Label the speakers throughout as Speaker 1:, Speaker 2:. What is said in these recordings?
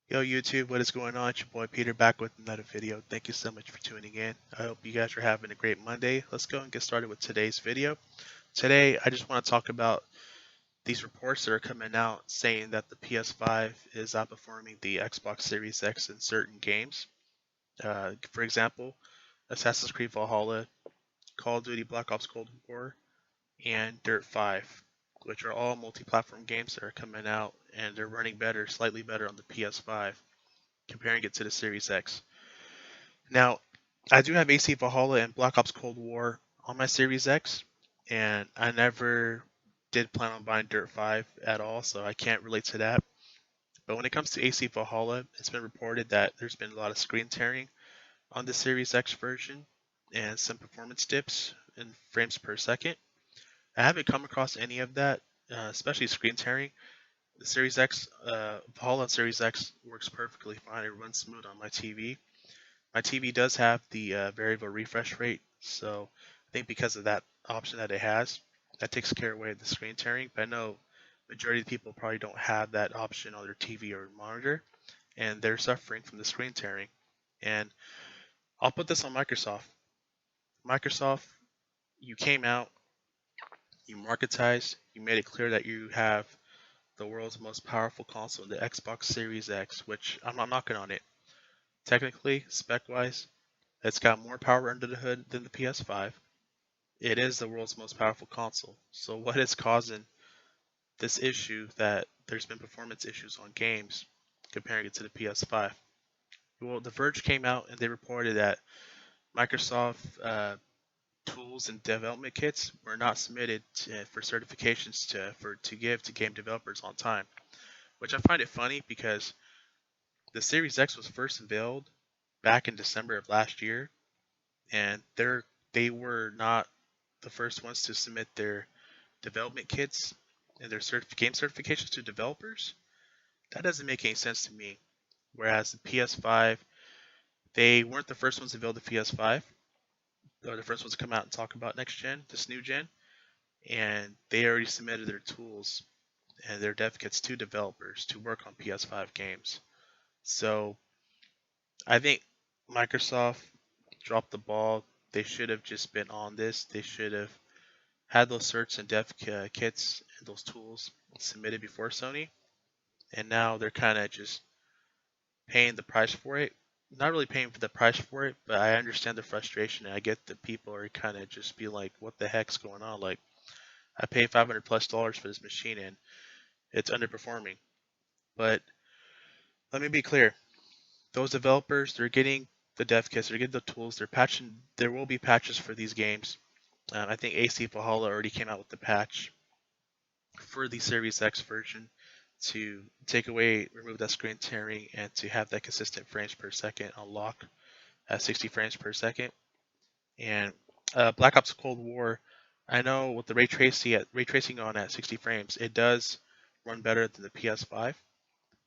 Speaker 1: Yo YouTube, what is going on? It's your boy Peter back with another video. Thank you so much for tuning in. I hope you guys are having a great Monday. Let's go and get started with today's video. Today, I just want to talk about these reports that are coming out saying that the PS5 is outperforming the Xbox Series X in certain games. For example, Assassin's Creed Valhalla, Call of Duty Black Ops Cold War, and Dirt 5, which are all multi-platform games that are coming out and they're running better, slightly better on the PS5 comparing it to the Series X. Now, I do have AC Valhalla and Black Ops Cold War on my Series X, and I never did plan on buying Dirt 5 at all, so I can't relate to that. But when it comes to AC Valhalla, it's been reported that there's been a lot of screen tearing on the Series X version and some performance dips in frames per second. I haven't come across any of that, especially screen tearing. The Series X, Valhalla on Series X works perfectly fine. It runs smooth on my TV. My TV does have the variable refresh rate, so I think because of that option that it has, that takes care away the screen tearing. But I know majority of people probably don't have that option on their TV or monitor, and they're suffering from the screen tearing. And I'll put this on Microsoft. Microsoft, you came out, you marketized, you made it clear that you have the world's most powerful console, the Xbox Series X, which I'm not knocking on it. Technically, spec wise, it's got more power under the hood than the PS5. It is the world's most powerful console. So what is causing this issue that there's been performance issues on games comparing it to the PS5? Well, The Verge came out and they reported that Microsoft tools and development kits were not submitted for certifications to give to game developers on time, which I find it funny because the Series X was first unveiled back in December of last year, and they were not the first ones to submit their development kits and their game certifications to developers. That doesn't make any sense to me. Whereas the PS5, they weren't the first ones to build the PS5, or the first ones to come out and talk about next gen, this new gen, and they already submitted their tools and their dev kits to developers to work on PS5 games. So I think Microsoft dropped the ball. They should have just been on this. They should have had those certs and dev kits and those tools submitted before Sony, and now they're kind of just paying the price for it. Not really paying for the price for it, but I understand the frustration, and I get that people are kind of just be like, "What the heck's going on?" Like, I paid $500+ for this machine, and it's underperforming. But let me be clear: those developers, they're getting the dev kits, they're getting the tools, they're patching. There will be patches for these games. I think AC Valhalla already came out with the patch for the Series X version to remove that screen tearing, and to have that consistent frames per second unlock at 60 frames per second. And Black Ops Cold War, I know with the ray tracing on at 60 frames, it does run better than the PS5.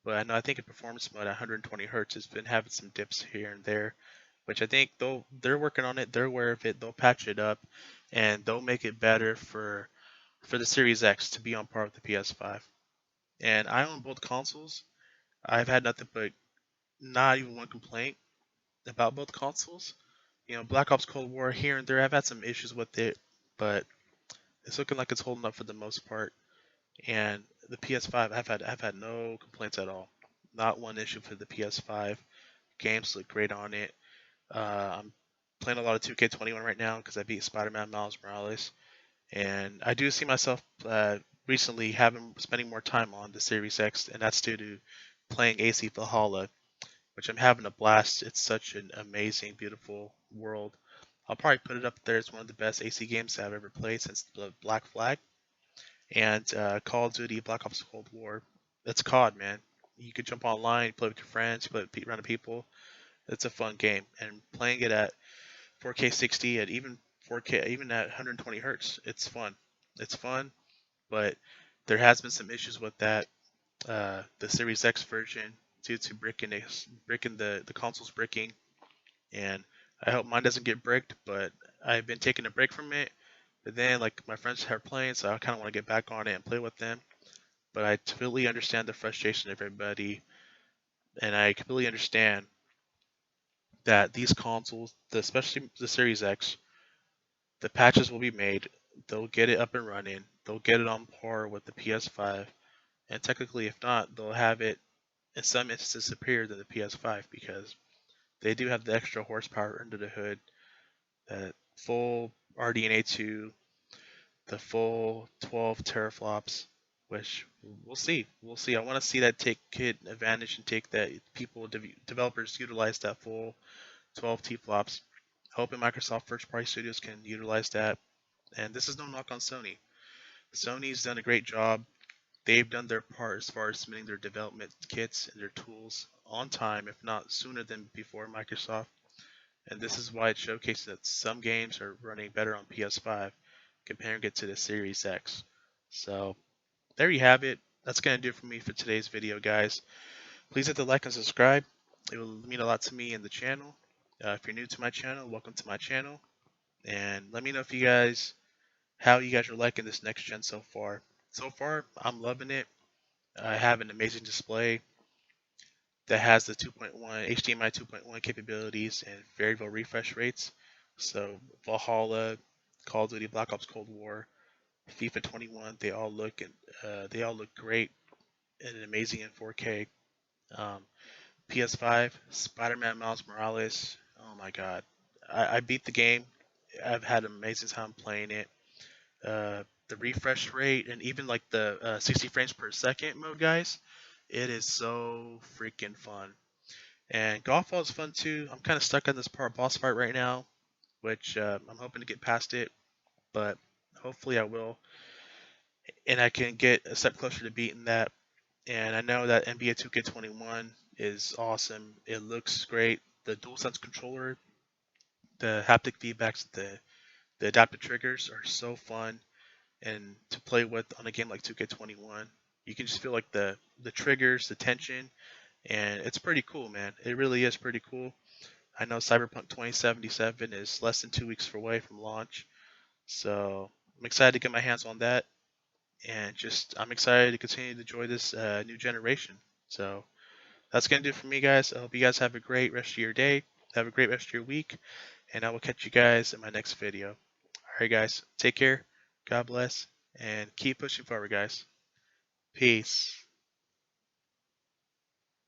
Speaker 1: But I know I think in performance mode at 120 hertz, it's been having some dips here and there, which I think they're working on it. They're aware of it. They'll patch it up, and they'll make it better for the Series X to be on par with the PS5. And I own both consoles. I've had nothing but not even one complaint about both consoles. Black Ops Cold War here and there, I've had some issues with it, but it's looking like it's holding up for the most part. And the PS5, I've had no complaints at all. Not one issue for the PS5. Games look great on it. I'm playing a lot of 2K21 right now because I beat Spider-Man Miles Morales, and I do see myself recently spending more time on the Series X, and that's due to playing AC Valhalla, which I'm having a blast. It's such an amazing, beautiful world. I'll probably put it up there as one of the best AC games I've ever played since the Black Flag and Call of Duty Black Ops Cold War. It's COD, man. You could jump online, play with your friends, play with random people. It's a fun game, and playing it at 4K 60 at even 4K, even at 120 hertz, it's fun. It's fun, but there has been some issues with that. The Series X version due to bricking the console's bricking, and I hope mine doesn't get bricked. But I've been taking a break from it. But then, like, my friends are playing, so I kind of want to get back on it and play with them. But I totally understand the frustration of everybody And I completely understand that these consoles, especially the Series X, the patches will be made. They'll get it up and running. They'll get it on par with the PS5. And technically, if not, they'll have it in some instances superior than the PS5 because they do have the extra horsepower under the hood, that full RDNA 2, the full 12 teraflops, which we'll see. We'll see. I want to see that take kid advantage and take that developers utilize that full 12 T flops. Hoping Microsoft first party studios can utilize that. And this is no knock on Sony. Sony's done a great job. They've done their part as far as submitting their development kits and their tools on time, if not sooner than before Microsoft. And this is why it showcases that some games are running better on PS5 comparing it to the Series X. So there you have it. That's going to do it for me for today's video, guys. Please hit the like and subscribe. It will mean a lot to me and the channel. If you're new to my channel, welcome to my channel. And let me know if you guys, how you guys are liking this next gen so far. So far, I'm loving it. I have an amazing display that has the 2.1 HDMI 2.1 capabilities and variable refresh rates. So Valhalla, Call of Duty Black Ops Cold War, FIFA 21, they all look great and amazing in 4K. Um, PS5, Spider-Man Miles Morales. Oh my God, I beat the game. I've had an amazing time playing it. The refresh rate and even like the 60 frames per second mode, guys, it is so freaking fun. And Golfball is fun too. I'm kind of stuck on this boss fight right now, which I'm hoping to get past it, but hopefully I will, and I can get a step closer to beating that. And I know that NBA 2K21 is awesome. It looks great. The DualSense controller, the haptic feedbacks, the adaptive triggers are so fun and to play with on a game like 2K21. You can just feel like the triggers, the tension, and it's pretty cool, man. It really is pretty cool. I know Cyberpunk 2077 is less than 2 weeks away from launch, so I'm excited to get my hands on that, and just I'm excited to continue to enjoy this new generation. So that's gonna do it for me, guys. I hope you guys have a great rest of your day, have a great rest of your week, and I will catch you guys in my next video. All right, guys, take care, God bless, and keep pushing forward, guys. Peace.